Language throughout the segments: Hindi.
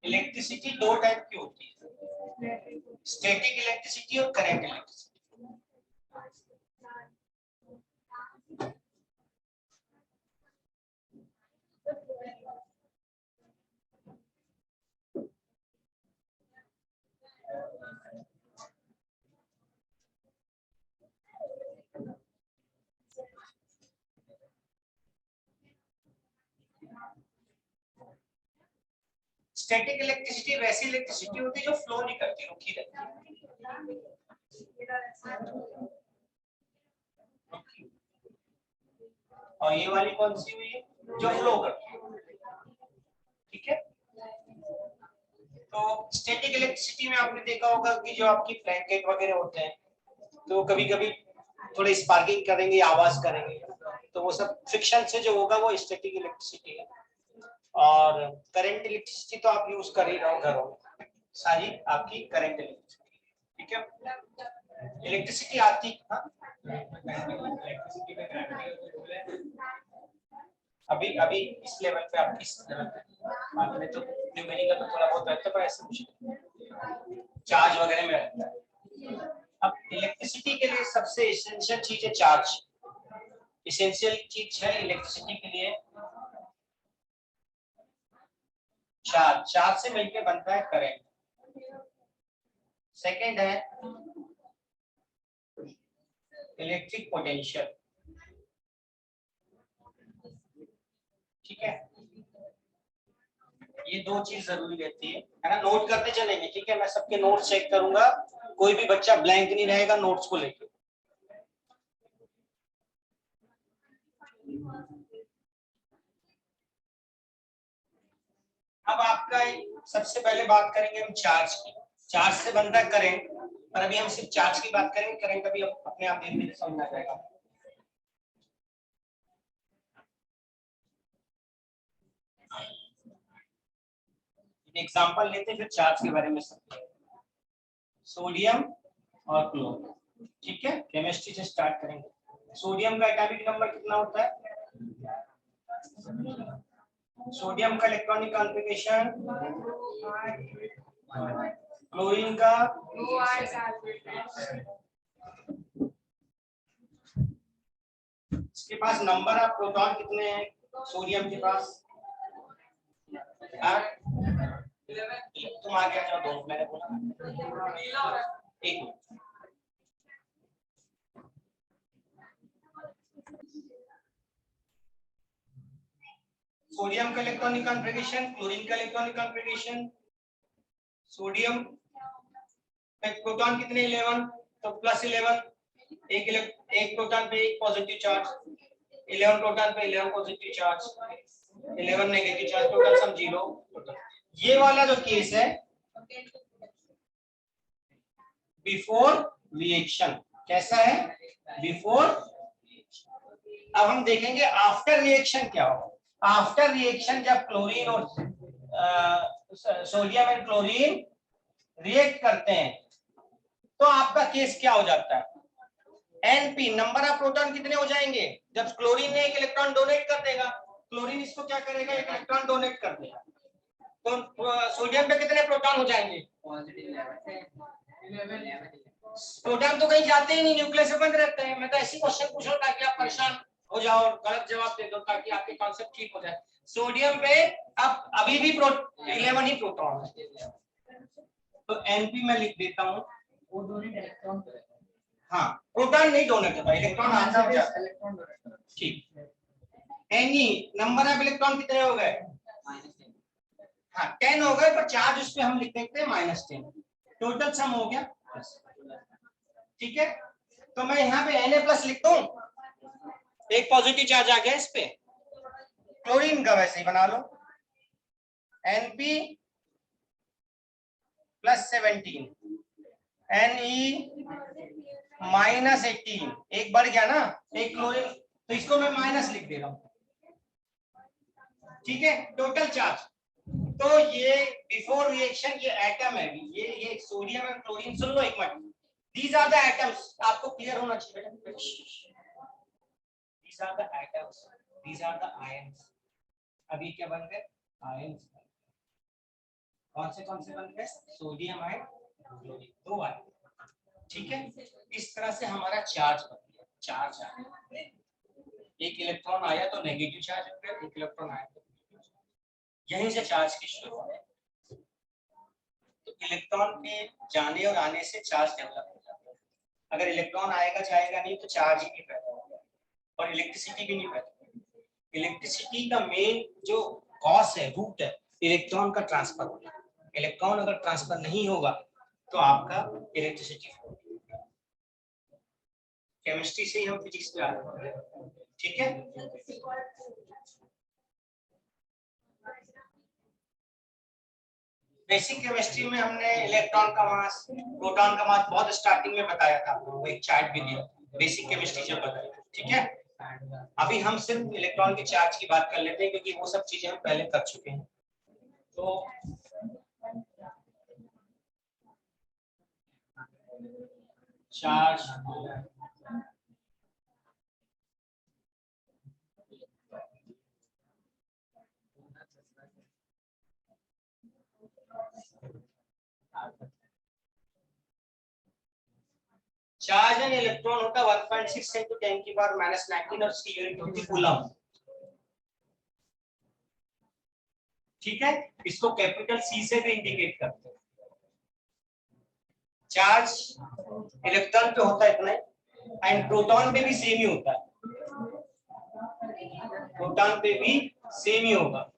इलेक्ट्रिसिटी दो टाइप की होती है, स्टैटिक इलेक्ट्रिसिटी और करंट इलेक्ट्रिसिटी। स्टैटिक इलेक्ट्रिसिटी वैसी इलेक्ट्रिसिटी होती है जो फ्लो नहीं करती, रुकी रहती है। और ये वाली कौन सी हुई है, जो फ्लो करती है। ठीक है, तो स्टैटिक इलेक्ट्रिसिटी में आपने देखा होगा कि जो आपकी ब्लैंकेट वगैरह होते हैं तो कभी कभी थोड़े स्पार्किंग करेंगे, आवाज करेंगे, तो वो सब फ्रिक्शन से जो होगा वो स्टैटिक इलेक्ट्रिसिटी है। और करंट इलेक्ट्रिसिटी तो आप यूज कर ही रहे हो घरों में, सारी आपकी करंट इलेक्ट्रिसिटी। ठीक है, इलेक्ट्रिसिटी आती है अभी अभी इस लेवल पे, आप किस लेवल पे, बाद में तो न्यूमेरिकल तो थोड़ा बहुत रहता है पर ऐसा कुछ चार्ज वगैरह में रहता है। अब इलेक्ट्रिसिटी के लिए सबसे एसेंशियल चीज है चार्ज। एसेंशियल चीज है इलेक्ट्रिसिटी के लिए चार्ज। चार्ज से मिलकर बनता है करंट। सेकंड है इलेक्ट्रिक पोटेंशियल। ठीक है, ये दो चीज जरूरी रहती है ना, नोट करते चलेंगे। ठीक है, मैं सबके नोट्स चेक करूंगा, कोई भी बच्चा ब्लैंक नहीं रहेगा नोट्स को लेकर। अब आपका सबसे पहले बात करेंगे हम चार्ज की। चार्ज से बनता है करंट, पर अभी हम सिर्फ चार्ज की बात करेंगे, करंट अभी अपने आप धीरे धीरे समझ आ जाएगा। एग्जांपल लेते हैं फिर चार्ज के बारे में समझेंगे। सोडियम और क्लोरीन। ठीक है, केमिस्ट्री से स्टार्ट करेंगे। सोडियम का एटॉमिक नंबर कितना होता है? सोडियम का इलेक्ट्रॉनिक कॉन्फ़िगरेशन, क्लोरीन का इसके पास नंबर ऑफ प्रोटॉन कितने हैं सोडियम के पास? तुम आगे आ जाओ, दो मैंने बोला एक। सोडियम का इलेक्ट्रॉनिक कॉन्फ़िगरेशन, क्लोरीन का इलेक्ट्रॉनिक कॉन्फ़िगरेशन। सोडियम प्रोटॉन कितने? 11, तो प्लस 11, एक प्रोटॉन पे एक पॉजिटिव चार्ज, 11 प्रोटॉन पे 11 positive charge, 11 negative charge, total sum 0। ये वाला जो केस है बिफोर रिएक्शन, कैसा है? बिफोर। अब हम देखेंगे आफ्टर रिएक्शन क्या होगा। आफ्टर रिएक्शन जब क्लोरीन और सोडियम एंड क्लोरीन रिएक्ट करते हैं तो आपका केस क्या हो जाता है? एनपी, नंबर ऑफ प्रोटॉन कितने हो जाएंगे? जब क्लोरीन ने एक इलेक्ट्रॉन डोनेट कर देगा, क्लोरीन इसको क्या करेगा? एक इलेक्ट्रॉन डोनेट कर देगा, तो सोडियम पे कितने प्रोटॉन हो जाएंगे? प्रोटॉन तो कहीं जाते ही नहीं, न्यूक्लियस में बंद रहते हैं। मैं तो ऐसी क्वेश्चन पूछ रहा हूं ताकि आप परेशान हो जाओ, गलत जवाब दे दो ताकि आपके कॉन्सेप्ट ठीक हो जाए। सोडियम पे अब अभी भी 11 ही प्रोटॉन है, तो एनपी में लिख देता हूँ। वो डोनेट इलेक्ट्रॉन, हाँ प्रोटॉन नहीं डोनेट होता, इलेक्ट्रॉन आता है। ठीक, एनी नंबर ऑफ इलेक्ट्रॉन कितने हो गए? हाँ 10 हो गए, पर चार्ज उस पे हम लिख देते हैं -10। टोटल सम हो गया। ठीक है, तो मैं यहाँ पे Na+ लिख दूं, एक पॉजिटिव चार्ज आ गया इस पे। क्लोरीन का वैसे ही बना लो, Np +17, Ne -18, एक बढ़ गया ना, एक क्लोरीन, तो इसको मैं माइनस लिख दे रहा हूं। ठीक है, टोटल चार्ज। तो ये बिफोर रिएक्शन ये एटम है, ये सोडियम और क्लोरीन। सुन लो एक minute, these are the atoms, आपको क्लियर होना चाहिए। These are the atoms, these are the ions. अभी क्या बन गए? आयन। कौन से बन गए? Sodium ion, chlorine, 2 ion. ठीक है, इस तरह से हमारा चार्ज बन गया। चार्ज आया, एक इलेक्ट्रॉन आया तो नेगेटिव चार्ज हो गया, एक इलेक्ट्रॉन आया तो यहीं से चार्ज की शुरुआत है। तो इलेक्ट्रॉन के जाने और आने से चार्ज डेवलप हो जाता है। अगर इलेक्ट्रॉन आएगा जाएगा नहीं तो चार्ज ही नहीं पैदा होगा और इलेक्ट्रिसिटी भी नहीं पैदा होगी। इलेक्ट्रिसिटी का मेन जो कॉज है, रूट है, इलेक्ट्रॉन का ट्रांसफर होगा। इलेक्ट्रॉन अगर ट्रांसफर नहीं होगा तो आपका इलेक्ट्रिसिटी फ्लो। केमिस्ट्री से ही हम फिजिक्स पे आ रहे हैं। ठीक है, बेसिक केमिस्ट्री में हमने इलेक्ट्रॉन का मास, प्रोटॉन का मास बहुत स्टार्टिंग में बताया था आपको, वो एक चार्ट भी दिया बेसिक केमिस्ट्री जब बताई। ठीक है, अभी हम सिर्फ इलेक्ट्रॉन के चार्ज की बात कर लेते हैं क्योंकि वो सब चीजें हम पहले कर चुके हैं। तो चार्ज चार्ज एंड इलेक्ट्रॉन होता है 1.6 into 10 की पावर -19 और इसकी यूनिट होती है कूलम। ठीक है, इसको कैपिटल सी से भी इंडिकेट करते हैं। चार्ज इलेक्ट्रॉन पे होता है इतना एंड प्रोटॉन पे भी सेम ही होता है। प्रोटॉन पे भी सेम ही होगा।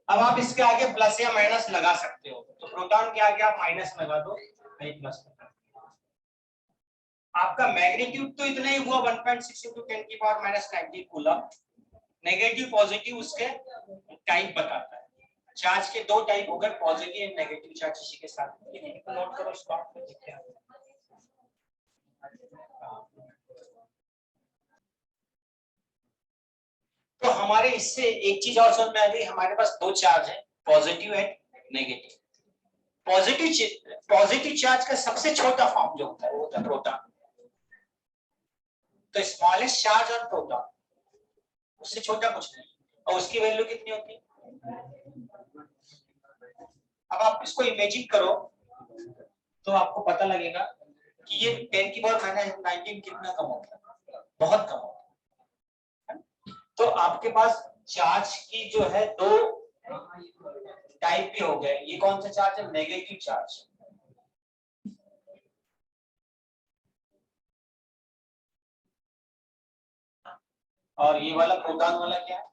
अब आप इसके आगे प्लस या माइनस लगा सकते हो, तो प्रोटॉन के आगे आप माइनस लगा दो, प्लस लगा। आपका मैग्नीट्यूड तो इतना ही हुआ 1.6 into 10 की पावर -19 कूलम। नेगेटिव पॉजिटिव उसके टाइप बताता है। चार्ज के दो टाइप हो गए, पॉजिटिव एंड नेगेटिव चार्ज। इसी के साथ नोट करो इसको। तो हमारे इससे एक चीज और समझ में आ गई, हमारे पास दो चार्ज है, positive and negative. Positive charge का सबसे छोटा फॉर्म जो होता है वो होता है प्रोटॉन। तो स्मॉलेस्ट चार्ज और प्रोटॉन, उससे छोटा कुछ नहीं। और उसकी वैल्यू कितनी होती है? अब आप इसको इमेजिन करो तो आपको पता लगेगा कि ये 10 की पावर -19 कितना कम होता है, बहुत कम होता है। तो आपके पास चार्ज की जो है दो टाइप भी हो गए। ये कौन सा चार्ज है? Negative charge. और ये वाला प्रोटॉन वाला क्या है?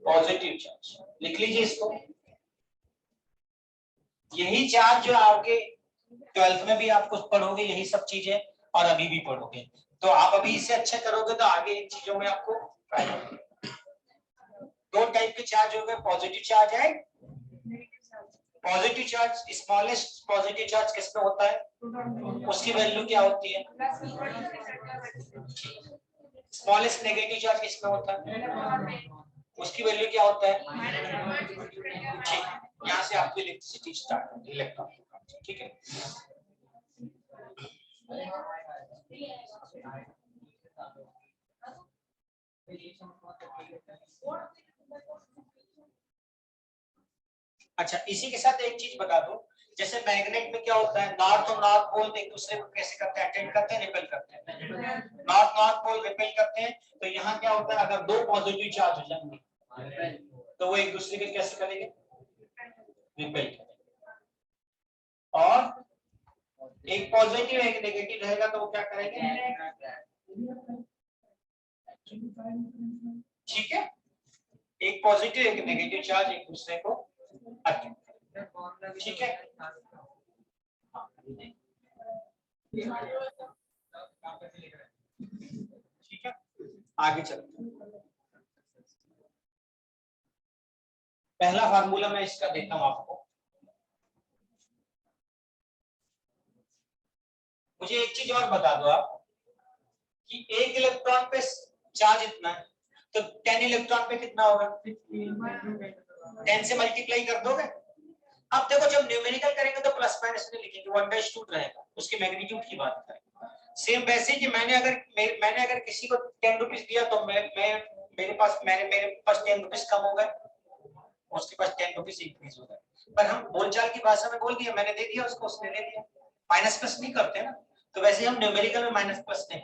Positive charge. लिख लीजिए इसको। यही चार्ज जो आपके 12th में भी आपको पढ़ोगे, यही सब चीजें, और अभी भी पढ़ोगे। तो आप अभी इससे अच्छा करोगे तो आगे इन चीजों में आपको फायदा होगा। दो टाइप के चार्ज हो गए, पॉजिटिव चार्ज है। Positive charge, smallest positive charge किसमें होता है? उसकी वैल्यू क्या होती है? स्मॉलेस्ट नेगेटिव चार्ज किसमें होता है? उसकी वैल्यू क्या होता है? ठीक, यहाँ से आपकी इलेक्ट्रिसिटी स्टार्ट होगी, इलेक्ट्रॉन। ठीक है, अच्छा इसी के साथ एक चीज बता दूं, जैसे मैग्नेट में क्या होता है, नॉर्थ और नॉर्थ पोल एक दूसरे को कैसे करते हैं? अटेंड करते हैं, रिपेल करते हैं। नॉर्थ नॉर्थ पोल रिपेल करते हैं। तो यहाँ क्या होता है, अगर दो पॉजिटिव चार्ज हो जाएंगे तो वो एक दूसरे के कैसे करेंगे? रिपेल करेंगे। और एक पॉजिटिव एक नेगेटिव रहेगा तो वो क्या करेंगे? ठीक है, एक पॉजिटिव एक नेगेटिव चार्ज एक दूसरे को अटेंड करेंगे। ठीक है, ठीक है, आगे चलते हैं। पहला फार्मूला मैं इसका देता हूं आपको। मुझे एक चीज और बता दो आप कि एक इलेक्ट्रॉन पे चार्ज इतना है तो 10 इलेक्ट्रॉन पे कितना होगा? 10 से मल्टीप्लाई कर दोगे। अब देखो जब न्यूमेरिकल करेंगे तो प्लस माइनस नहीं लिखेंगे, 1/2 रहेगा, उसकी मैग्नीट्यूड की बात करेंगे। सेम वैसे कि मैंने अगर किसी को 10 रुपीज दिया तो मेरे पास 10 रुपीज कम हो गए, उसके पास 10 रुपीज इंक्रीज हो गए, पर हम बोलचाल की भाषा में बोल दिया, मैंने दे दिया उसको, उसने ले लिया, माइनस प्लस नहीं करते ना। तो वैसे हम न्यूमेरिकल में माइनस प्लस नहीं,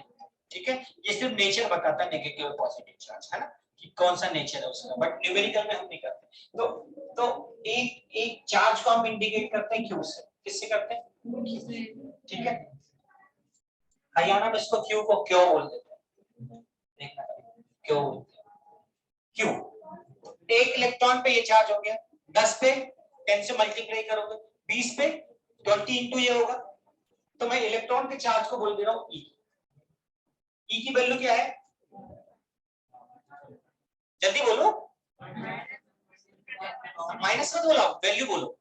ठीक है, ये सिर्फ नेचर बताता है नेगेटिव और पॉजिटिव चार्ज, है ना, कि कौन सा नेचर है उसका, बट न्यूमेरिकल में हम नहीं करते। तो एक चार्ज को हम इंडिकेट करते हैं क्यू से, किससे करते हैं, ठीक है। हरियाणा में इसको क्यू को क्यों बोल देते हैं, देखना क्यों, क्यू। एक इलेक्ट्रॉन पे ये चार्ज हो गया, 10 पे 10 से मल्टीप्लाई करोगे, 20 पे 20 इंटू ये होगा, तो मैं इलेक्ट्रॉन के चार्ज को बोल दे रहा हूं ई। ई की वैल्यू क्या है, जल्दी बोलो, माइनस मत बोलो, वैल्यू बोलो,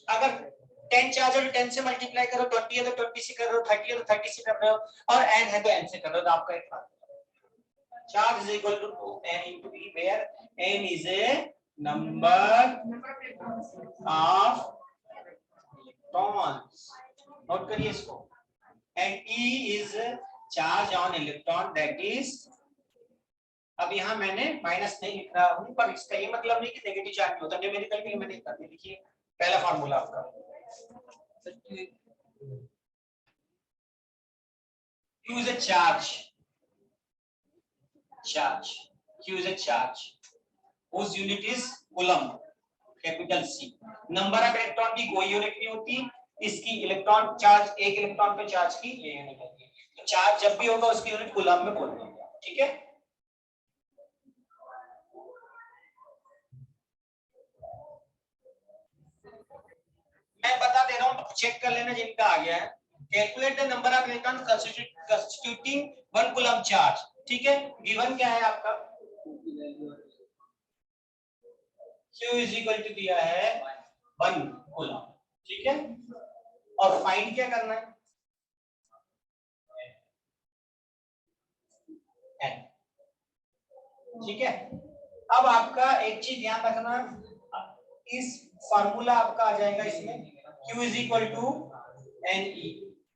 अगर 10 चार्ज है तो 10 से मल्टीप्लाई करो, 20 है तो 20 से कर रहे हो, 30 है तो 30 से कर रहे हो, और n है तो n से कर रहे हो, तो आपका एक charge is equal to 2n into e, where n is a number of electrons, note करिए इसको, and e is charge on electron, that is, अब यहाँ मैंने माइनस नहीं लिख रहा हूँ, पर इसका ये मतलब नहीं कि नेगेटिव चार्ज नहीं होता, न्यूमेरिकल के लिए मैंने कर दिया, लिखिए पहला फार्मूला आपका, Q is a charge, Q is a charge whose unit is coulomb, capital C। Number of electron की कोई यूनिट नहीं होती, इसकी इलेक्ट्रॉन चार्ज, एक इलेक्ट्रॉन पे चार्ज की ये यूनिट होती है, तो चार्ज जब भी होगा उसकी यूनिट कूलम में बोल देंगे, ठीक है। मैं बता दे रहा हूं, चेक कर लेना जिनका आ गया है। Calculate the number of electron constituting 1 coulomb charge, ठीक है। गिवन क्या है आपका, Q इज इक्वल टू दिया है 1 कूलम, ठीक है, और फाइंड क्या करना है, n, ठीक है। अब आपका एक चीज ध्यान रखना, इस फार्मूला आपका आ जाएगा इसमें, Q is equal to N E,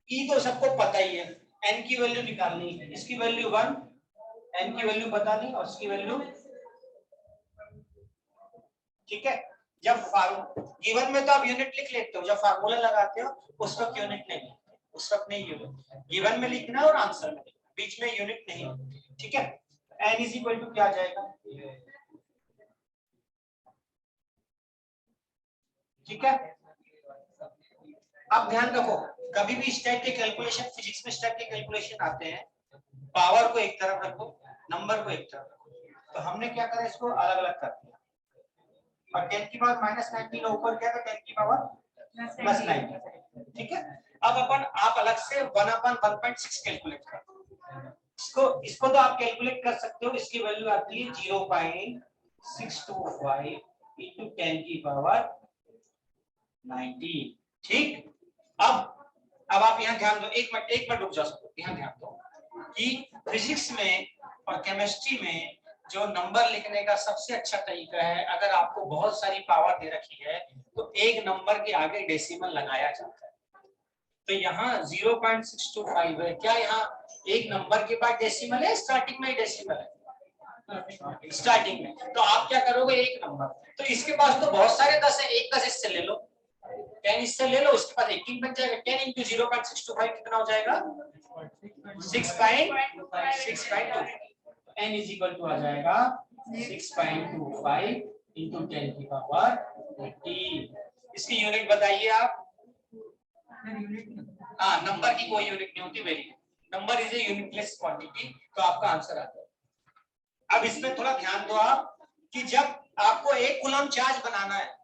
E तो सबको पता ही है, n की वैल्यू निकालनी है, इसकी वैल्यू 1, n की वैल्यू पता नहीं, और इसकी वैल्यू, ठीक है। जब गिवन में तो आप यूनिट लिख लेते हो, जब फार्मूला लगाते हो उस वक्त यूनिट नहीं लिखते, उस वक्त नहीं यूनिट, गिवन में लिखना और आंसर में लिखना, बीच में यूनिट नहीं, ठीक है। n इज इक्वल टू क्या आ जाएगा, ठीक है। अब ध्यान रखो, कभी भी स्टैट के कैलकुलेशन, फिजिक्स में स्टैट के कैलकुलेशन आते हैं, पावर को एक तरफ रखो, नंबर को एक तरफ रखो, तो हमने क्या करा, इसको अलग अलग कर दिया, और 10 की पावर -19 ऊपर क्या था, 10 की पावर +9, ठीक है। अब अपन आप अलग से 1/1.6 कैलकुलेट करो, इसको तो आप कैलकुलेट कर सकते हो, इसकी वैल्यू आती है 0.625 into 10 की पावर 19, ठीक। अब आप यहाँ ध्यान दो, एक मिनट रुक जाओ, यहाँ ध्यान दो कि फिजिक्स में और केमिस्ट्री में जो नंबर लिखने का सबसे अच्छा तरीका है, अगर आपको बहुत सारी पावर दे रखी है तो एक नंबर के आगे डेसिमल लगाया जाता है, तो यहाँ 0.625 है, क्या यहाँ एक नंबर के बाद डेसिमल है, स्टार्टिंग में डेसिमल है, स्टार्टिंग में, तो आप क्या करोगे, एक नंबर, तो इसके पास तो बहुत सारे 10 है, एक 10 इससे ले लो, 10 इससे ले लो, उसके बाद 18 बन जाएगा, 10 into 0.625 कितना हो जाएगा, 6.2, n इज इक्वल टू आ जाएगा 6.25 into 10 की पावर 20, इसकी यूनिट बताइए आप, हाँ, नंबर की कोई यूनिट नहीं होती, very number is a unitless quantity, तो आपका आंसर आ जाएगा। अब इसमें थोड़ा ध्यान दो आप कि जब आपको एक कूलम चार्ज बनाना है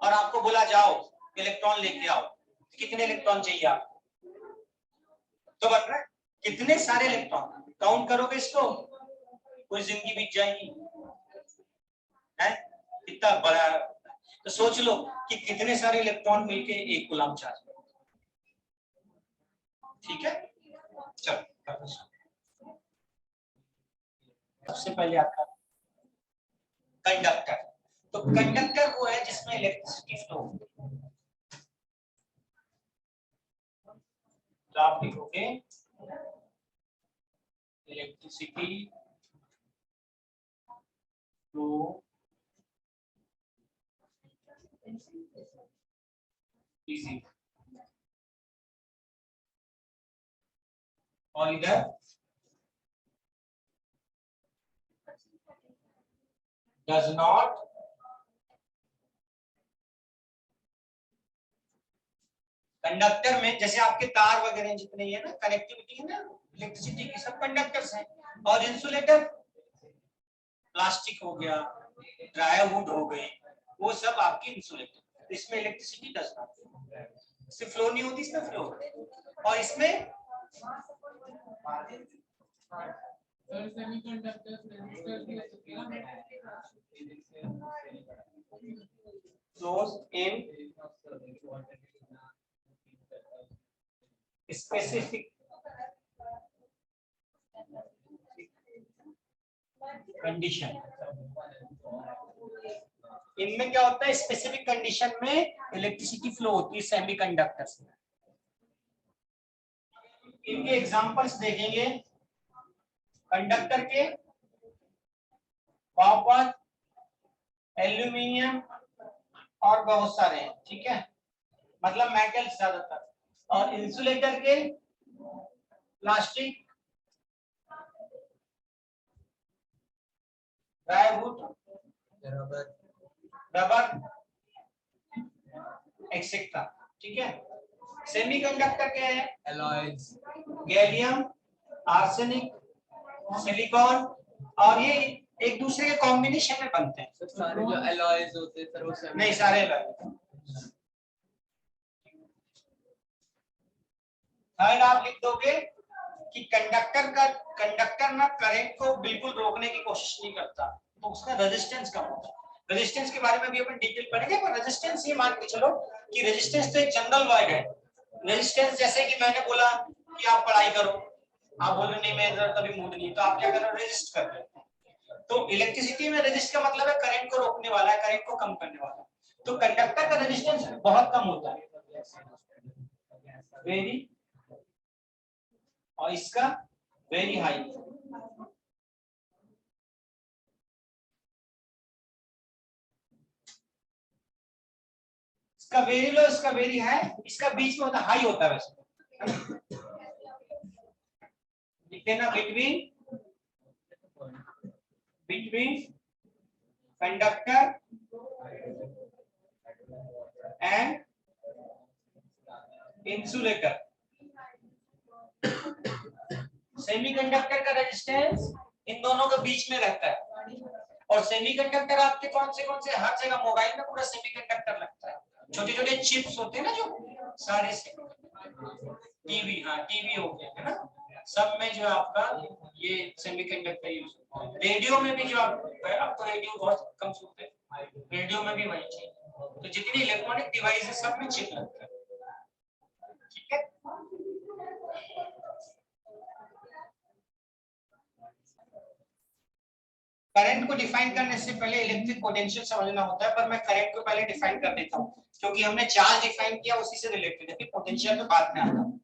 और आपको बोला जाओ इलेक्ट्रॉन लेके आओ, कितने इलेक्ट्रॉन चाहिए आपको, तो बता कितने सारे इलेक्ट्रॉन, काउंट करोगे इसको, कोई जिंदगी बीत जाएगी, है कितना बड़ा, तो सोच लो कि कितने सारे इलेक्ट्रॉन मिलके एक कूलम चार्ज, ठीक है। चलो सबसे पहले आपका कंडक्टर। तो कंडक्टर वो है जिसमें इलेक्ट्रिसिटी फ्लो होती है। तो आप लिखोगे इलेक्ट्रिसिटी फ्लो इजी, और इधर डज नॉट कंडक्टर में, जैसे आपके तार वगैरह जितने ही है ना, कनेक्टिविटी है ना इलेक्ट्रिसिटी की, सब कंडक्टर्स हैं। और इंसुलेटर प्लास्टिक हो गया, ड्राईवुड हो गई, वो सब आपकी इंसुलेटर। इसमें इलेक्ट्रिसिटी डज नॉट, इससे फ्लो नहीं होती, इसमें फ्लो होती है। और इसमें flows in specific कंडीशन। इनमें क्या होता है, स्पेसिफिक कंडीशन में इलेक्ट्रिसिटी फ्लो होती है सेमीकंडक्टर्स में। इनके एग्जांपल्स देखेंगे, कंडक्टर के कॉपर, एल्यूमिनियम और बहुत सारे हैं, ठीक है, मतलब मेटल्स ज्यादातर। और इंसुलेटर के प्लास्टिक, ड्राईवुड, रबर एक्सेट्रा, ठीक है। सेमीकंडक्टर क्या है, एलॉयज, गैलियम, आर्सेनिक, सिलिकॉन, और ये एक दूसरे के कॉम्बिनेशन में बनते हैं। तो सारे जो एलॉयज होते हैं सर वो नहीं, सारे एलॉय। थर्ड आप लिख दोगे कि कंडक्टर ना करंट को बिल्कुल रोकने की कोशिश नहीं करता, तो उसका रेजिस्टेंस कम होता है। रेजिस्टेंस के बारे में भी अपन डिटेल पढ़ेंगे, पर रेजिस्टेंस ये मान के चलो कि रेजिस्टेंस तो एक जनरल वर्ड है। रेजिस्टेंस जैसे कि मैंने बोला कि आप पढ़ाई करो, आप बोल रहे नहीं मैं कभी मूड नहीं, तो आप क्या कर रहे हो, रेजिस्ट कर रहे हो। तो इलेक्ट्रिसिटी में रेजिस्ट का मतलब है करंट को रोकने वाला है, करंट को कम करने वाला है। तो कंडक्टर का रेजिस्टेंस बहुत कम होता है, वेरी, और इसका वेरी हाई। इसका वेरी लो, इसका वेरी हाई, इसका बीच में होता हाई होता है वैसे, लिखते ना, between conductor and insulator. Semiconductor का रेजिस्टेंस इन दोनों के बीच में रहता है। और सेमीकंडक्टर आपके कौन से हर जगह, मोबाइल में पूरा सेमीकंडक्टर लगता है, छोटे छोटे चिप्स होते हैं ना जो सारे से, टीवी, हाँ टीवी हो गया है ना, सब में जो आपका ये सेमीकंडक्टर यूज होता है। रेडियो में भी जो आप तो रेडियो बहुत कम सुनते हैं, रेडियो में भी वही चीज। तो जितनी इलेक्ट्रॉनिक डिवाइस है सब में चिप लगता है, ठीक है। करंट को डिफाइन करने से पहले इलेक्ट्रिक पोटेंशियल समझना होता है, पर मैं करंट को पहले डिफाइन कर देता हूँ, क्योंकि हमने चार्ज डिफाइन किया उसी से रिलेटेड है, फिर पोटेंशियल में बाद में आता है।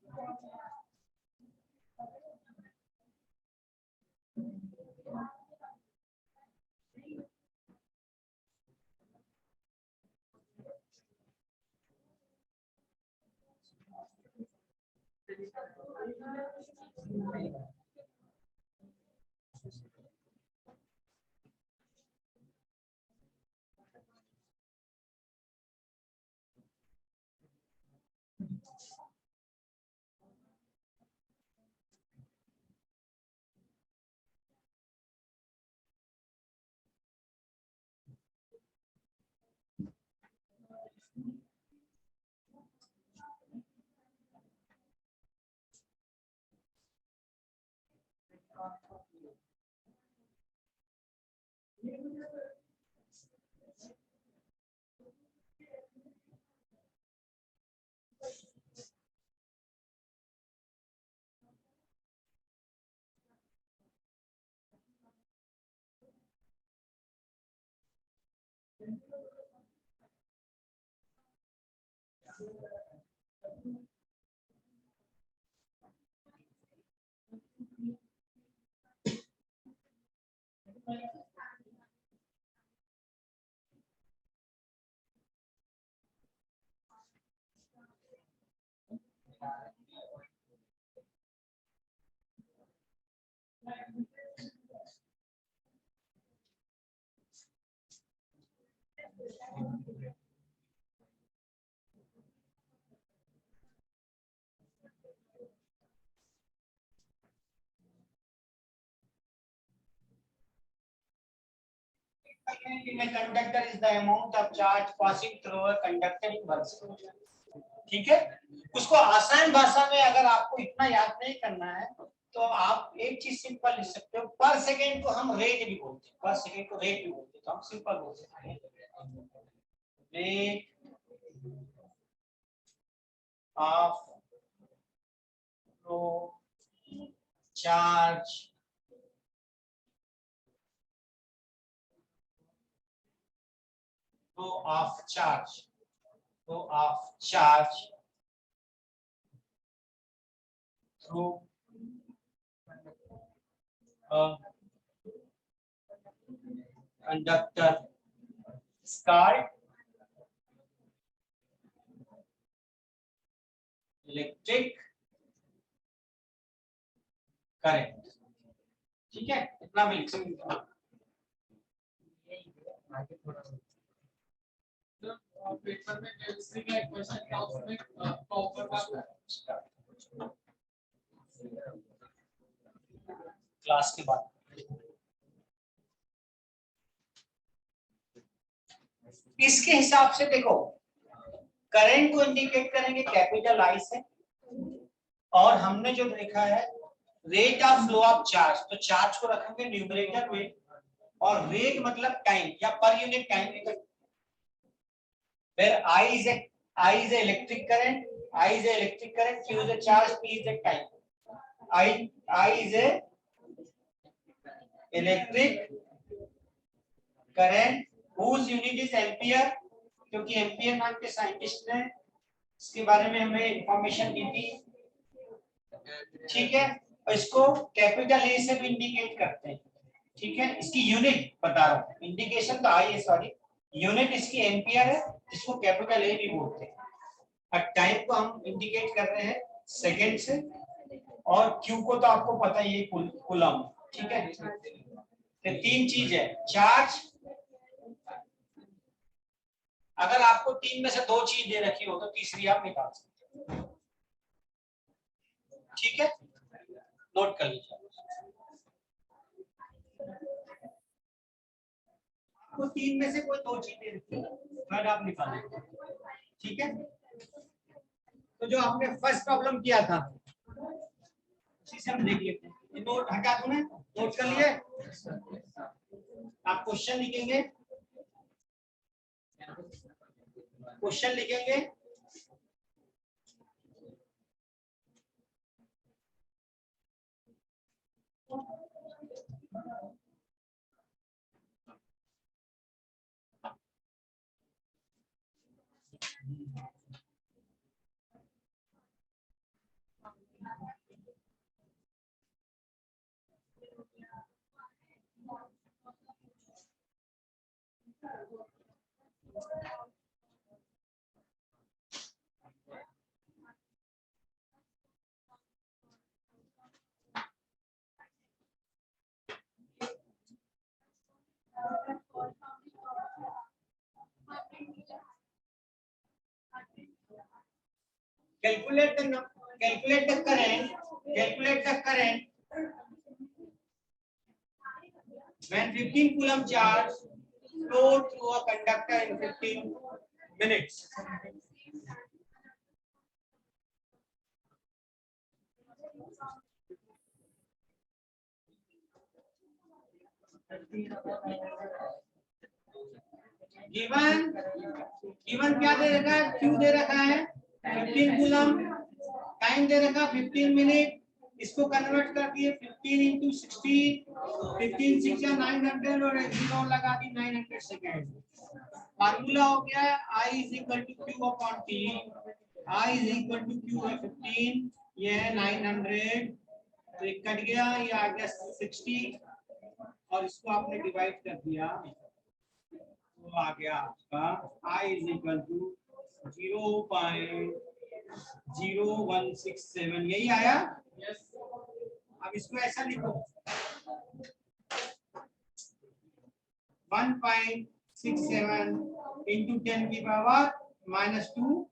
Conductor is the amount of charge passing through a conductor in 1 second. ठीक है, उसको आसान भाषा में अगर आपको इतना याद नहीं करना है तो आप एक चीज सिंपल लिख सकते हो, पर सेकेंड को हम रेट भी बोलते हैं, पर सेकेंड को रेट भी बोलते हैं, तो हम सिंपल बोल सकते हैं rate of flow charge flow of charge through a conductor is called electric current. ठीक है, इतना मैं लिख सकता हूँ। पेपर में केमिस्ट्री का एक क्वेश्चन था, उसमें कॉपर का क्लास के बाद इसके हिसाब से देखो, करंट को इंडिकेट करेंगे कैपिटल आई से, और हमने जो देखा है rate of flow of charge, तो चार्ज को रखेंगे न्यूमरेटर में, और रेट मतलब टाइम या per unit time. Where I is a electric current, Q is a charge, P is a time. I is a electric current whose unit is ampere, क्योंकि एम्पियर नाम के साइंटिस्ट ने इसके बारे में हमें इंफॉर्मेशन दी थी। ठीक है, और इसको कैपिटल ए से भी इंडिकेट करते हैं। ठीक है, इसकी यूनिट बता रहा हूँ, इंडिकेशन तो आई है, सॉरी, यूनिट इसकी एम्पियर है, जिसको कैपिटल ए भी बोलते हैं। और टाइम को हम इंडिकेट कर रहे हैं सेकंड से, और क्यू को तो आपको पता ही है, कूलम। ठीक है, तो तीन चीज है, चार्ज, अगर आपको तीन में से दो चीज दे रखी हो तो तीसरी आप निकाल सकते हो। ठीक है, नोट कर लीजिए। तो तीन में से कोई दो चीजें रखी हो, थर्ड आप निकालेंगे। ठीक है, तो जो आपने फर्स्ट प्रॉब्लम किया था उसी से हम देख लेते हैं। ये नोट हटा दूं मैं, नोट कर लिए? आप क्वेश्चन लिखेंगे, क्वेश्चन लिखेंगे, calculate the current when 15 coulomb charge flow through a conductor in 15 minutes. Given क्या दे रखा है, क्यू दे रखा है 15 कूलम, टाइम दे रखा 15 मिनट, इसको कन्वर्ट कर दिए 15 into 60, 15 6 या 900 और 0 लगा दी 900 सेकेंड। फार्मूला हो गया I is equal to Q upon T. I is equal to Q है 15, ये है 900, तो एक कट गया, ये आ गया 60 और इसको आपने डिवाइड कर दिया तो आ गया आपका I इज इक्वल टू 0.0167, यही आया। अब इसको ऐसा लिखो 1.67 इंटू 10 की पावर -2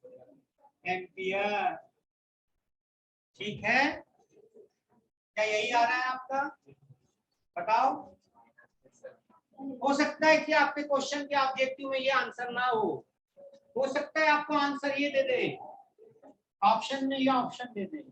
एम्पियर। ठीक है, क्या यही आ रहा है आपका? बताओ। हो सकता है कि आपके क्वेश्चन के ऑब्जेक्टिव में ये आंसर ना हो सकता है आपको आंसर ये दे दे, ऑप्शन में ये ऑप्शन दे दे।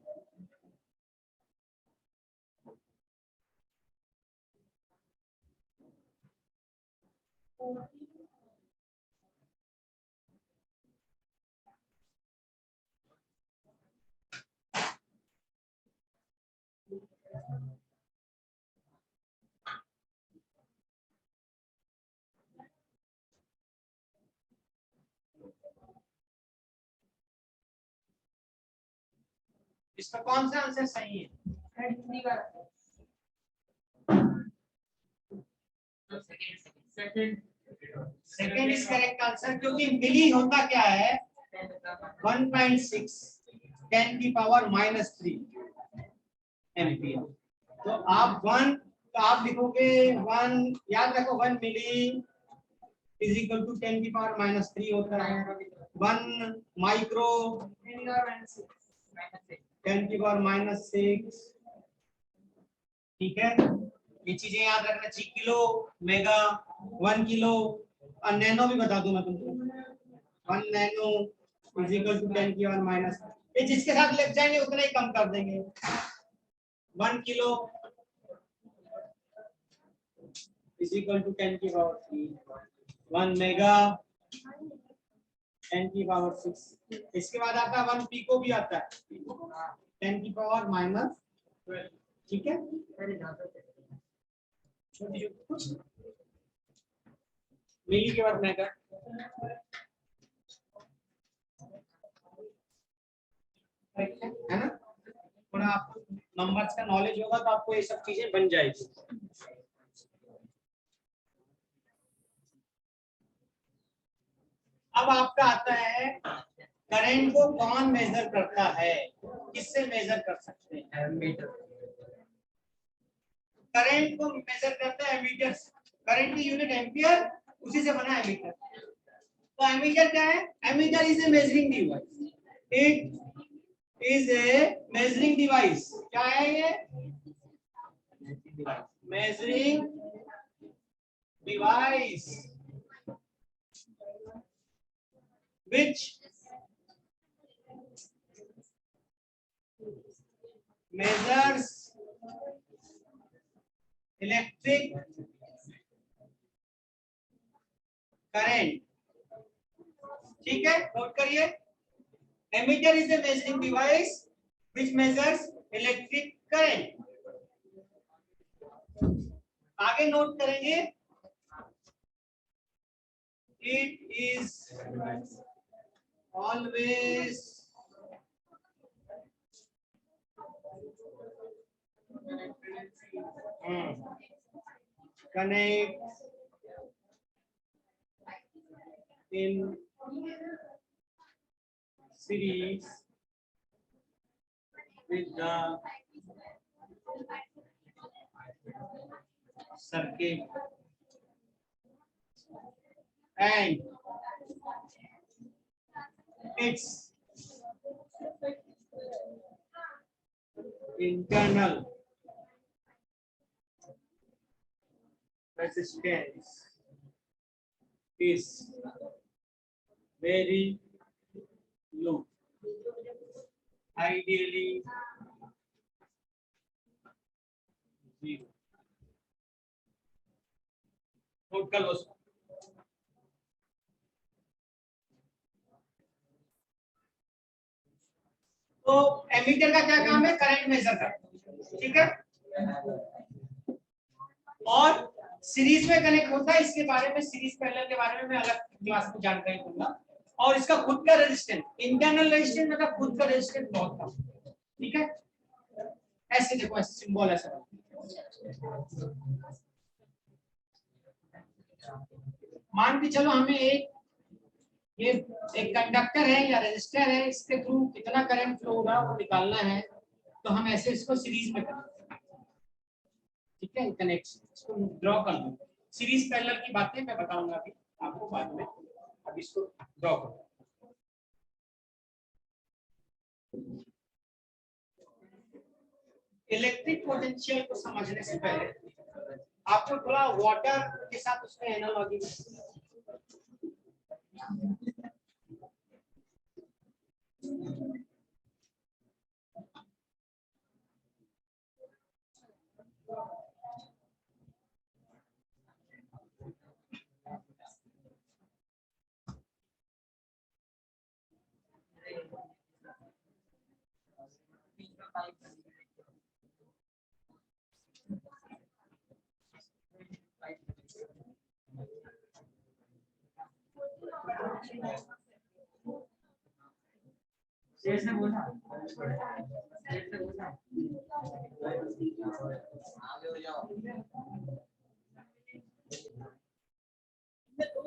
इसका कौन सा आंसर सही है? सेकंड इज करेक्ट आंसर, क्योंकि मिली होता क्या है 1.6 10 की पावर -3 एम्पियर। तो आप 1, तो आप लिखोगे 1, याद रखो 1 मिली इज इक्वल टू 10 की पावर -3 होता है। 1 माइक्रो 10 की पावर -6। ठीक है, ये चीजें याद रखना चाहिए। किलो, मेगा, 1 किलो और नैनो भी बता दूं मैं तुमको। 1 नैनो इज इक्वल टू 10 की पावर माइनस, ये जिसके साथ लग जाएंगे उतना ही कम कर देंगे। 1 किलो इज इक्वल टू 10 की पावर 3। 1 मेगा 10 की पावर 6। इसके बाद आता है 1 पिको भी आता है 10 की पावर -12। ठीक है, छोटी कुछ मिली के बाद मेगा। है ना, थोड़ा आपको नंबर्स का नॉलेज होगा तो आपको ये सब चीजें बन जाएगी। अब आपका आता है करंट को कौन मेजर करता है, किससे मेजर कर सकते हैं? एमीटर। करंट को मेजर करता है एमीटर। करंट की यूनिट एम्पियर, उसी से बना एमीटर। तो एमीटर क्या है? Ammeter is a measuring device. It is A measuring device. क्या है ये? Measuring device which measures electric current। ठीक है, नोट करिए। एमीटर is a measuring device which measures electric current। आगे नोट करेंगे, it is always connect in series with the circuit and its internal resistance is very low, ideally 0। Note कर लो। तो एमीटर का क्या काम है? करंट मेजर करना। ठीक है, और सीरीज में कनेक्ट होता है, इसके बारे में सीरीज पैरेलल के बारे में मैं अलग क्लास में जानकारी दूंगा। और इसका खुद का रेजिस्टेंस, इंटरनल रेजिस्टेंस मतलब खुद का रेजिस्टेंस बहुत कम, ठीक है। ऐसे देखो, ऐसे सिंबल ऐसा, मान के चलो हमें ये एक कंडक्टर है या रेजिस्टर है, इसके थ्रू कितना करंट फ्लो होगा वो निकालना है, तो हम ऐसे इसको सीरीज में करेंगे, ठीक है। कनेक्शन इसको ड्रॉ कर लो, सीरीज पैरेलल की बातें मैं बताऊंगा अभी आपको बाद में, अब इसको ड्रॉ करो। इलेक्ट्रिक पोटेंशियल को समझने से पहले आपको थोड़ा वाटर के साथ उसका एनालॉजी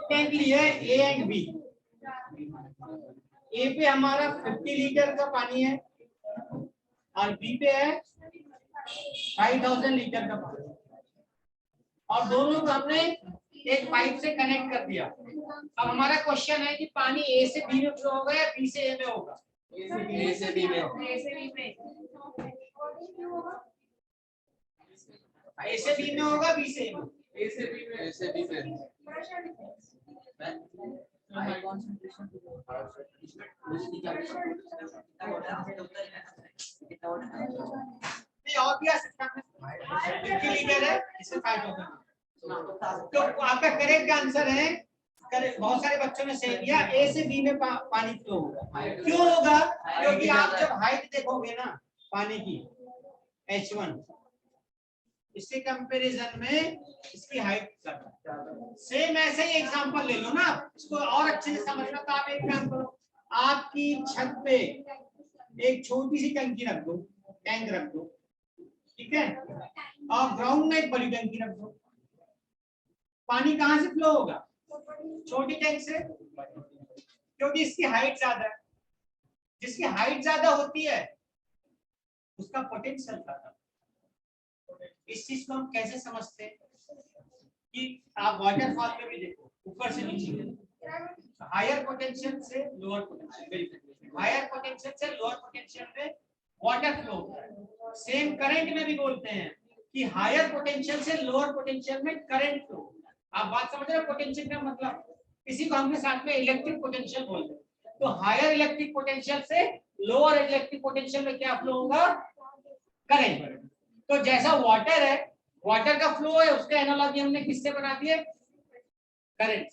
टैंक लिए ए एंड बी। ए पे हमारा 50 लीटर का पानी है और बी पे है 5000 लीटर का पानी, और दोनों को हमने एक पाइप से कनेक्ट कर दिया। अब हमारा क्वेश्चन है कि पानी ए से बी में फ्लो होगा या बी से ए में होगा? ए से बी में, ए से बी में होगा, बी से ए में? ए से बी में। और भी आ सकता है, 50 लीटर है, इससे 5000। तो आपका करेक्ट आंसर है, बहुत सारे बच्चों ने सही दिया, ए से बी में पानी फ्लो होगा। क्यों होगा? क्योंकि आप जब हाइट देखोगे ना पानी की H1, इसके कंपैरिजन में इसकी हाइट ज्यादा। सेम ऐसे ही एग्जांपल ले लो ना, इसको और अच्छे से समझना। तो आप एक काम करो, आपकी छत पे एक छोटी सी टंकी रख दो, टैंक रख दो, ठीक है, और ग्राउंड में एक बड़ी टंकी रख दो। पानी कहां से फ्लो होगा? छोटी टैंक से, क्योंकि इसकी हाइट ज्यादा है। जिसकी हाइट ज्यादा होती है उसका पोटेंशियल ज्यादा। इस चीज को हम कैसे समझते हैं कि आप वाटरफॉल में भी देखो, ऊपर से नीचे, हायर पोटेंशियल से लोअर पोटेंशियल, हायर पोटेंशियल से लोअर पोटेंशियल में वाटर फ्लो होता है। सेम करंट में भी बोलते हैं कि हायर पोटेंशियल से लोअर पोटेंशियल में करंट फ्लो। आप बात समझ रहे हो? पोटेंशियल का मतलब, इसी को हमने साथ में इलेक्ट्रिक पोटेंशियल बोलते हैं। तो हायर इलेक्ट्रिक पोटेंशियल से लोअर इलेक्ट्रिक पोटेंशियल में क्या फ्लो होगा? करंट। तो जैसा वाटर है, वाटर का फ्लो है, उसका एनालॉजी हमने किससे बना दिए? करंट।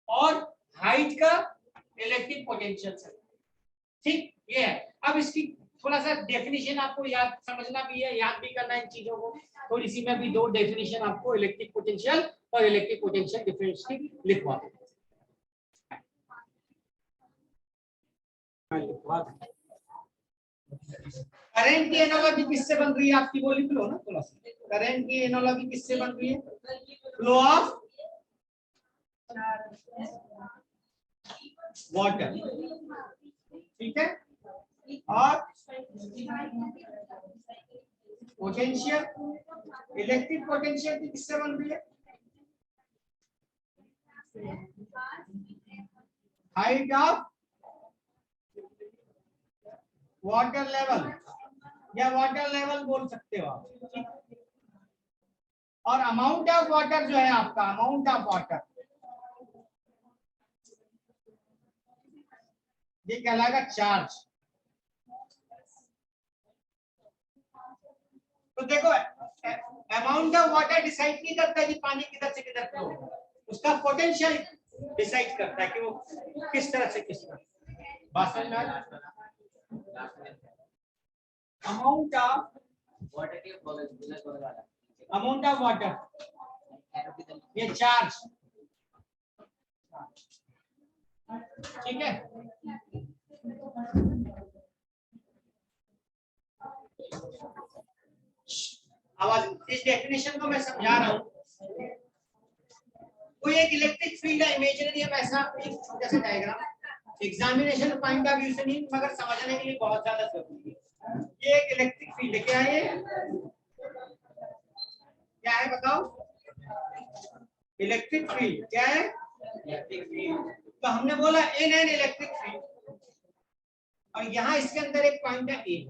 और हाइट का इलेक्ट्रिक पोटेंशियल से, ठीक, ये है। अब इसकी थोड़ा सा डेफिनेशन आपको याद समझना भी है, याद भी करना है इन चीजों को। थोड़ी सी मैं भी दो डेफिनेशन आपको इलेक्ट्रिक पोटेंशियल और इलेक्ट्रिक पोटेंशियल डिफरेंस की लिखवा दूं। करंट की एनालॉजी किससे बन रही है आपकी? वो लिख लो ना थोड़ा सा। करंट की एनालॉजी किससे बन रही है? फ्लो ऑफ वाटर, ठीक है। और पोटेंशियल, इलेक्ट्रिक पोटेंशियल की किससे बन रही है? हाइट ऑफ वाटर लेवल, या वाटर लेवल बोल सकते हो आप। और अमाउंट ऑफ वाटर जो है आपका, अमाउंट ऑफ वाटर, ये कहलाएगा चार्ज। तो देखो, अमाउंट ऑफ वाटर डिसाइड नहीं करता कि पानी किधर से किधर फ्लो होगा, उसका पोटेंशियल डिसाइड करता है कि वो किस तरह से किस तरह। बात समझ में आ रही है? अमाउंट ऑफ वाटर, ये चार्ज, ठीक है। अब इस डेफिनेशन को मैं समझा रहा हूँ। कोई एक इलेक्ट्रिक फील्ड है, इमेजिनरी है, ऐसा एक छोटा सा diagram, examination point of view से नहीं मगर समझने के लिए बहुत ज्यादा जरूरी है। ये एक इलेक्ट्रिक फील्ड है, क्या है ये? क्या है बताओ? इलेक्ट्रिक फील्ड क्या है? Electric field. तो हमने बोला इन एन इलेक्ट्रिक फील्ड, और यहाँ इसके अंदर एक पॉइंट है A.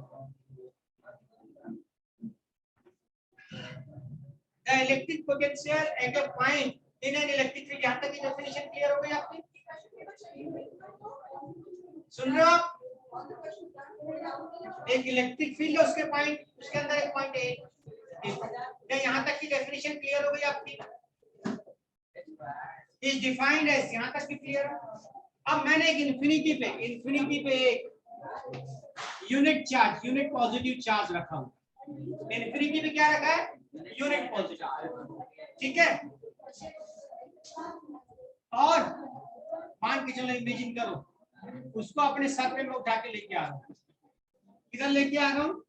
The electric potential at a point in an electric field. यहाँ तक की डेफिनेशन क्लियर हो गई आपकी? सुन रहे हो आप? एक इलेक्ट्रिक फील्ड है, उसके पॉइंट, उसके अंदर एक पॉइंट ए। यहाँ तक की डेफिनेशन क्लियर हो गई आपकी? इज डिफाइंड एज, यहाँ तक की क्लियर है? अब मैंने एक इन्फिनिटी पे एक unit charge, unit positive charge रखा हूं। इन्फिनिटी पे क्या रखा है? यूनिट पॉजिटिव, ठीक है। और मान के चलो, इमेजिन करो उसको अपने सर पे मैं उठा के लेके आ रहा हूँ। किधर लेके आ रहा हूँ?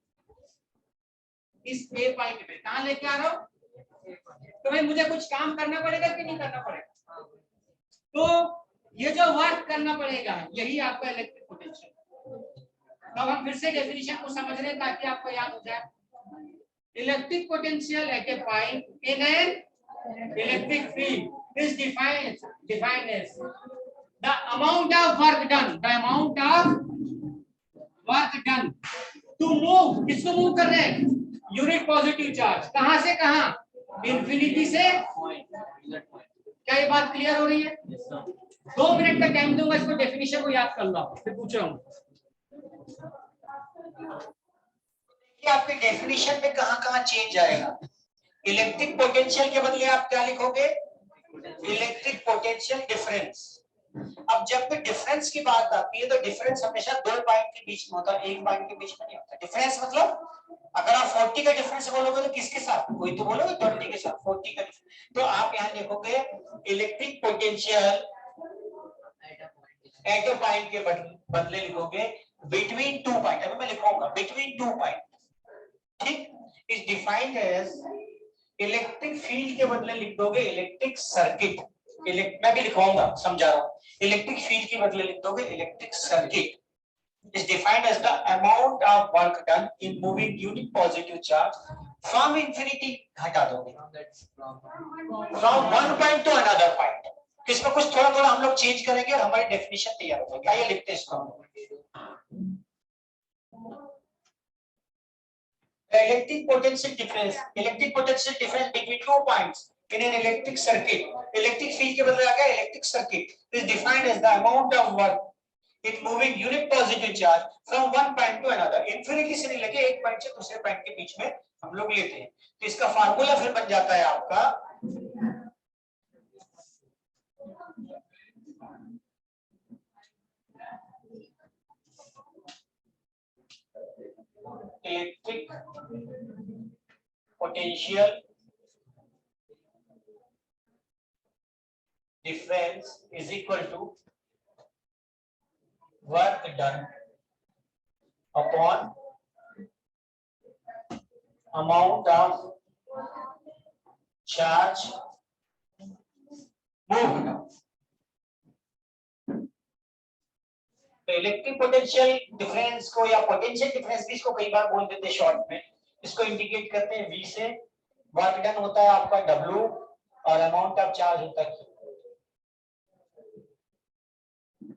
इस ए पॉइंट पे। कहाँ लेके आ रहा हूँ? तो भाई मुझे कुछ काम करना पड़ेगा कि नहीं करना पड़ेगा? तो ये जो वर्क करना पड़ेगा यही आपका इलेक्ट्रिक पोटेंशियल। तो अब हम फिर से डेफिनेशन को समझ रहे हैं ताकि आपको याद हो जाए। Electric potential at a point in an electric field is defined as the amount of work done, the amount of work done to move, किसको मूव कर रहे हैं? Unit positive charge. कहां से कहां? इंफिनिटी से। क्या ये बात क्लियर हो रही है? 2 मिनट का टाइम दूंगा, इसको डेफिनेशन को याद कर लो, फिर पूछ रहा हूं कि आपके डेफिनेशन में कहां-कहां चेंज आएगा। इलेक्ट्रिक पोटेंशियल के बदले आप क्या लिखोगे? Electric potential difference. अब जब भी डिफरेंस की बात आती है तो डिफरेंस हमेशा 2 पॉइंट के बीच में होता है, 1 पॉइंट के बीच में नहीं होता। डिफरेंस मतलब अगर आप 40 का डिफरेंस बोलोगे तो किसके साथ? कोई तो बोलोगे 20 के साथ, 40 का डिफरेंस। तो आप यहाँ लिखोगे electric potential at a point के बदले लिखोगे बिटवीन 2 पॉइंट। अभी मैं लिखूंगा बिटवीन 2 पॉइंट, ठीक। Is defined as electric field के बदले लिख दोगे इलेक्ट्रिक सर्किट। मैं भी लिखवाऊंगा, समझा रहा हूं। इलेक्ट्रिक फील्ड के बदले लिख दोगे electric circuit is defined as the amount of work done in moving unit positive charge from infinity, हटा दोगे, from one point to another point। इसमें कुछ थोड़ा थोड़ा हम लोग चेंज करेंगे और हमारी डेफिनेशन तैयार हो जाएगी। आइए लिखते हैं इसको। Electric potential difference between 2 points in an electric circuit। Electric field के बदले आ गया electric circuit is defined as the amount of work in moving unit positive charge from one point to another। Infinity से नहीं लेके एक पॉइंट से दूसरे पॉइंट के बीच में हम लोग लेते हैं। तो इसका फार्मूला फिर बन जाता है आपका electric potential difference is equal to work done upon amount of charge moved। तो इलेक्ट्रिक पोटेंशियल डिफरेंस को या पोटेंशियल डिफरेंस भी इसको कई बार बोल देते हैं शॉर्ट में। इसको इंडिकेट करते हैं V से। वर्क डन होता है आपका W और अमाउंट ऑफ चार्ज होता है।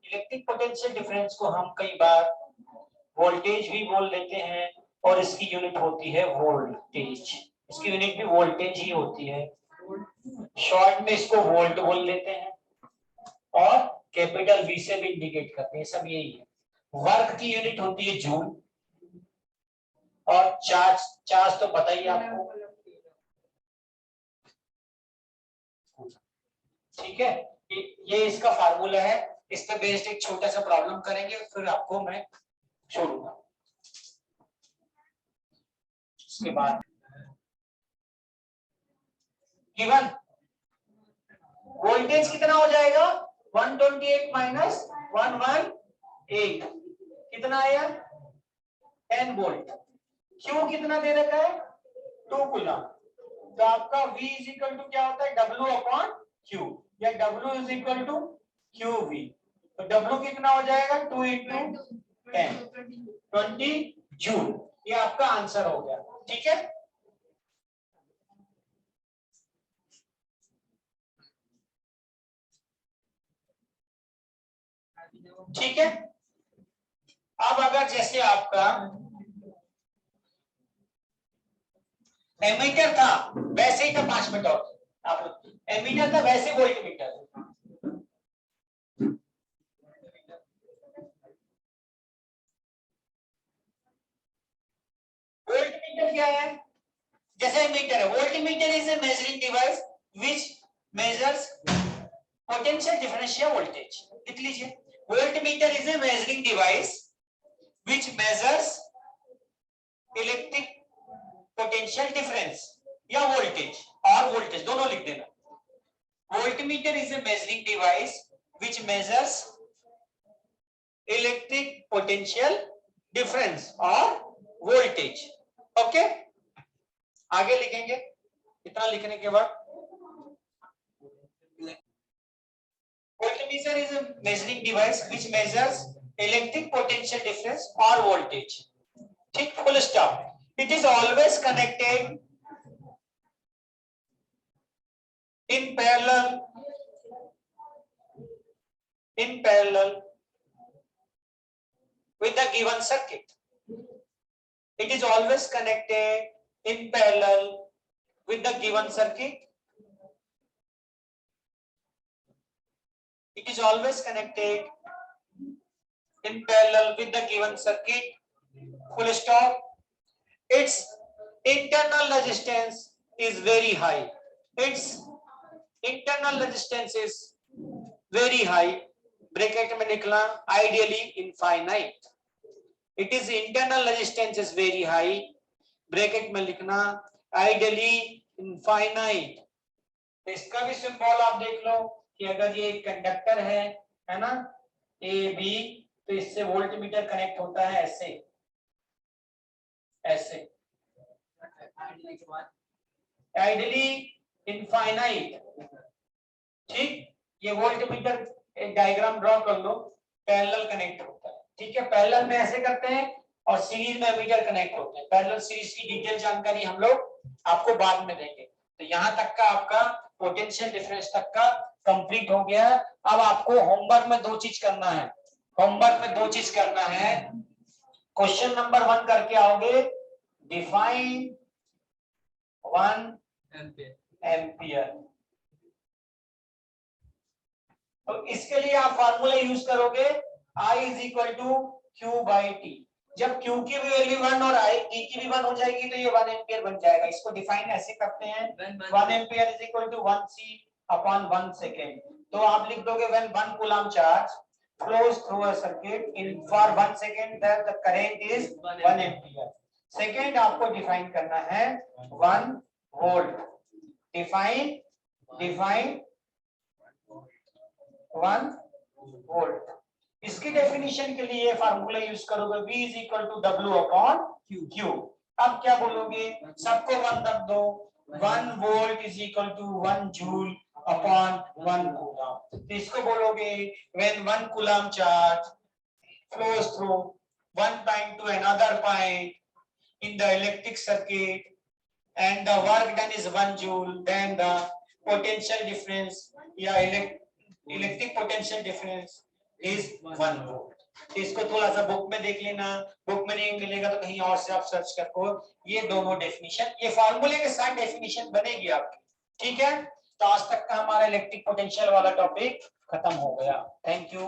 इलेक्ट्रिक पोटेंशियल डिफरेंस को हम कई बार वोल्टेज भी बोल देते हैं और इसकी यूनिट होती है वोल्टेज। इसकी यूनिट भी वोल्टेज ही होती है। शॉर्ट में इसको वोल्ट बोल देते हैं और कैपिटल V से भी इंडिकेट करते हैं। सब यही है। वर्क की यूनिट होती है जूल और चार्ज तो पता ही आपको, ठीक है। ये इसका फार्मूला है। इस पे बेस्ड एक छोटा सा प्रॉब्लम करेंगे फिर आपको मैं छोड़ूंगा। उसके बाद गिवन वोल्टेज कितना हो जाएगा 128 माइनस 118 कितना आया 10 वोल्ट। क्यू कितना दे रखा है 2 कूलम। तो आपका V इज इक्वल टू क्या होता है W अपॉन Q या W is equal to QV। तो W कितना हो जाएगा 2 इंटू 10 20 जूल। ये आपका आंसर हो गया। ठीक है ठीक है। अब अगर जैसे आपका एमीटर था वैसे ही था 5 मिनट और आप लोग एमीटर था वैसे वोल्ट मीटर। वोल्ट मीटर क्या है जैसे एमीटर है volt meter is a measuring device which measures potential difference या वोल्टेज। लिख लीजिए volt meter is a measuring device which measures electric potential difference या वोल्टेज और वोल्टेज दोनों लिख देना। Voltmeter is a measuring device which measures electric potential difference और वोल्टेज। ओके आगे लिखेंगे इतना लिखने के बाद voltmeter is a measuring device which measures electric potential difference और वोल्टेज। ठीक full stop. It is always connected in parallel with the given circuit. It is always connected in parallel with the given circuit. It is always connected in parallel with the given circuit. Full stop. Its internal resistance is very high. Its internal resistance is very high. Bracket में निकला ideally infinite. It is internal resistance is very high. Bracket में लिखना ideally infinite. तो इसका भी सिंबल आप देख लो कि अगर ये एक कंडक्टर है ना ए बी तो इससे वोल्टमीटर कनेक्ट होता है ऐसे ऐसे आइडियली इनफाइनाइट। ठीक ये वोल्टमीटर एक डायग्राम ड्रॉ कर लो पैरेलल कनेक्ट होता है। ठीक है पैरेलल में ऐसे करते हैं और सीरीज में मीटर कनेक्ट होते हैं। पैरेलल सीरीज की डिटेल जानकारी हम लोग आपको बाद में देंगे। तो यहाँ तक का आपका पोटेंशियल डिफरेंस तक का कंप्लीट हो गया। अब आपको होमवर्क में 2 चीज करना है। होमवर्क में 2 चीज करना है। क्वेश्चन नंबर 1 करके आओगे डिफाइन 1 एम्पियर। तो इसके लिए आप फार्मूला यूज करोगे I is equal to Q by T. जब Q की भी वैल्यू 1 और I T की भी 1 हो जाएगी तो ये 1 एम्पियर बन जाएगा। इसको डिफाइन ऐसे करते हैं 1 ampere is equal to 1 C upon 1 second. तो आप लिख दोगे when 1 coulomb charge flows through a circuit in for 1 second that the current is 1 ampere. Second आपको डिफाइन करना है 1 वोल्ट। Define 1 volt. इसकी डेफिनेशन के लिए फार्मूला यूज करोगे V is equal to W upon Q। अब क्या बोलोगे सबको 1 रख दो 1 volt is equal to 1 joule upon 1 coulomb. तो इसको बोलोगे when 1 coulomb charge flows through one point to another point in the electric circuit and the work done is 1 joule, then the potential difference या electric potential difference is 1 volt. तो इसको थोड़ा सा बुक में देख लेना। बुक में नहीं मिलेगा तो कहीं और से आप सर्च करो। ये दोनों डेफिनेशन ये फार्मूले के साथ डेफिनेशन बनेगी आपकी। ठीक है तो आज तक का हमारा इलेक्ट्रिक पोटेंशियल वाला टॉपिक खत्म हो गया। Thank you.